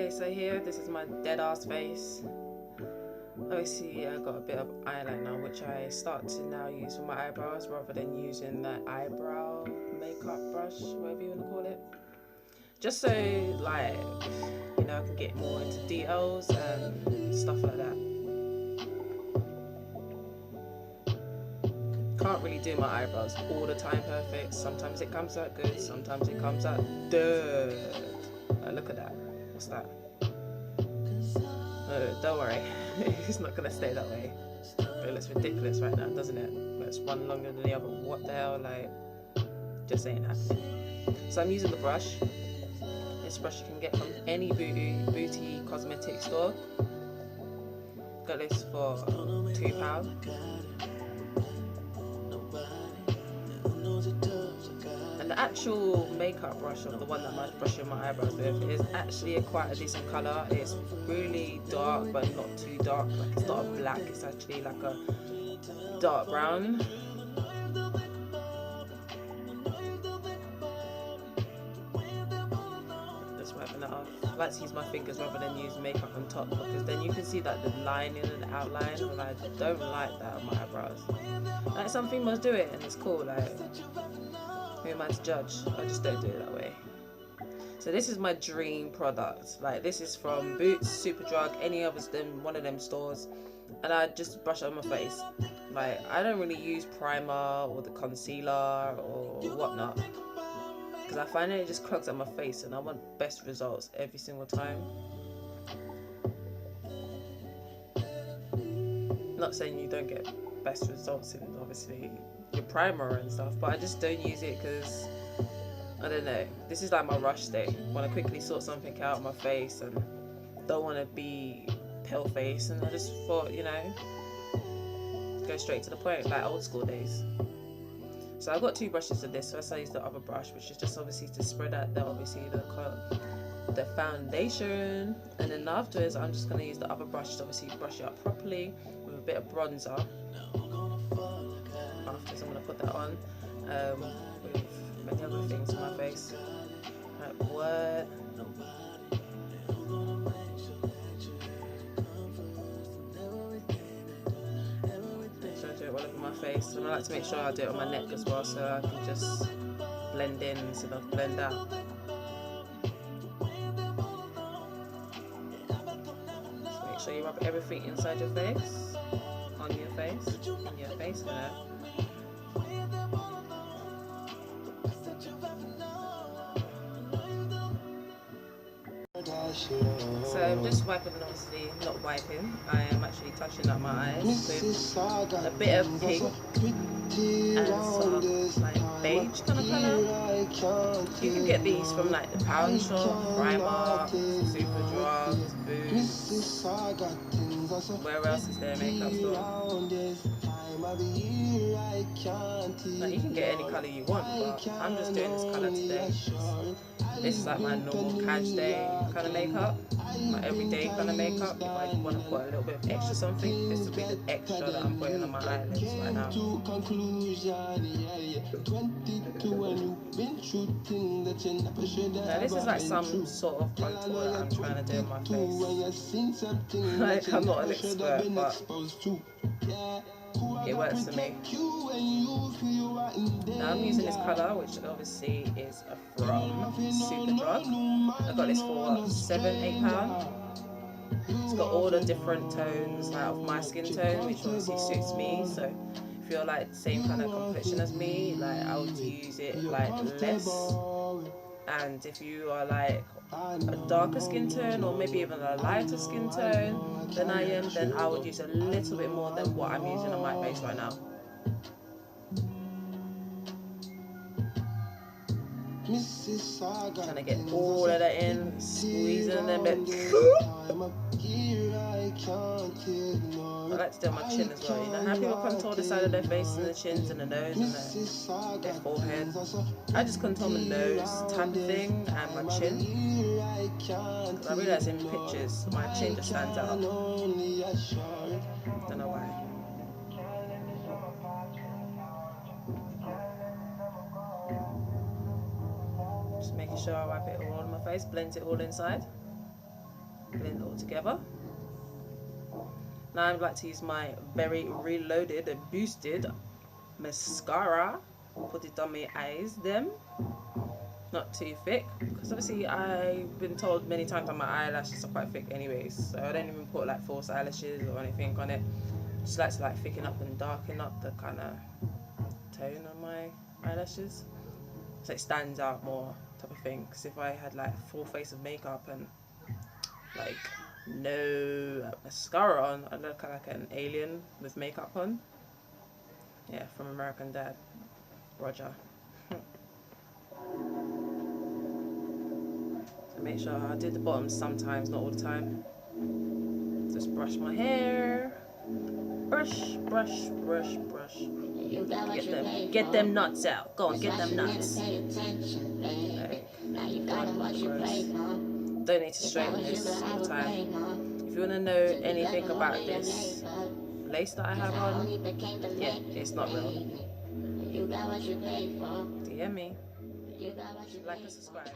Okay, so here, this is my dead ass face. Obviously, I got a bit of eyeliner, which I start to now use for my eyebrows rather than using the eyebrow makeup brush, whatever you want to call it. Just so, like, you know, I can get more into details and stuff like that. Can't really do my eyebrows all the time perfect. Sometimes it comes out good, sometimes it comes out dirt. Look at that. What's that? Don't worry, it's not gonna stay that way. It looks ridiculous right now, doesn't it? It's one longer than the other. What the hell? Like, just ain't happening. So I'm using the brush. This brush you can get from any booty cosmetic store. Got this for £2. And the actual makeup brush of the one that I'm brushing my eyebrows with is actually quite a decent colour. It's really dark but not too dark. Like, it's not a black, it's actually like a dark brown. Just wiping that off. I like to use my fingers rather than use makeup on top, because then you can see that the lining and the outline, and I don't like that on my eyebrows. Like, some females do it and it's cool, like, who am I to judge? I just don't do it that way. So this is my dream product. Like, this is from Boots, Superdrug, any of them, one of them stores, and I just brush it on my face. Like, I don't really use primer or the concealer or whatnot, because I find it just clogs up my face, and I want best results every single time. Not saying you don't get best results in, obviously, your primer and stuff, but I just don't use it because, I don't know, this is like my rush day. Want to quickly sort something out on my face and don't want to be pale face, and I just thought, you know, go straight to the point, like old school days. So I've got two brushes of this. First I use the other brush, which is just obviously to spread out the foundation, and then afterwards I'm just going to use the other brush to obviously brush it up properly with a bit of bronzer. Afterwards I'm going to put that on with many other things on my face. Like what? All over my face, and I like to make sure I do it on my neck as well, so I can just blend in instead of blend out. Just make sure you rub everything inside your face, on your face, in your face, you know. So I'm just wiping, obviously not wiping, I am actually touching up my eyes with a bit of pink and sort of like beige kind of colour. You can get these from like the pound shop, Primark, Superdrug, Boots. Where else is there a makeup store? Like, you can get any colour you want, but I'm just doing this colour today. This is like my normal cash day kind of makeup, my everyday kind of makeup. If I want to put a little bit of extra something, this will be the extra that I'm putting on my eyelids right now. Now this is like some sort of contour that I'm trying to do on my face. Like, I'm not an expert, but it works for me. Now I'm using this colour, which obviously is from Superdrug. I got this for what, £7–8. It's got all the different tones like of my skin tone, which obviously suits me. So if you're like the same kind of complexion as me, like I would use it like less. And if you are like a darker skin tone, or maybe even a lighter skin tone than I am, then I would use a little bit more than what I'm using on my face right now. Trying to get all of that in, squeezing them bit. I like to do on my chin as well. You know how people contour the side of their face and the chins and the nose and their forehead? I just contour my nose type of thing and my chin. Because I realise in pictures my chin just stands out. Don't know why. Just making sure I wipe it all on my face, blend it all inside. blend it all together. Now I'd like to use my very reloaded and boosted mascara. Put it on my eyes, them. Not too thick, because obviously I've been told many times that my eyelashes are quite thick anyways, so I don't even put like false eyelashes or anything on it. Just like to like thicken up and darken up the kind of tone on my eyelashes, so it stands out more, type of thing. Because if I had like full face of makeup and like no mascara on, I'd look like an alien with makeup on. Yeah, from American Dad, Roger. So make sure I do the bottoms sometimes, not all the time. Just brush my hair. Brush, brush, brush, brush. Get them nuts out. Go on, get them nuts. Like, don't need to straighten this all the time. If you want to know anything about this lace that I have on, yeah, it's not real. DM me. Like and subscribe.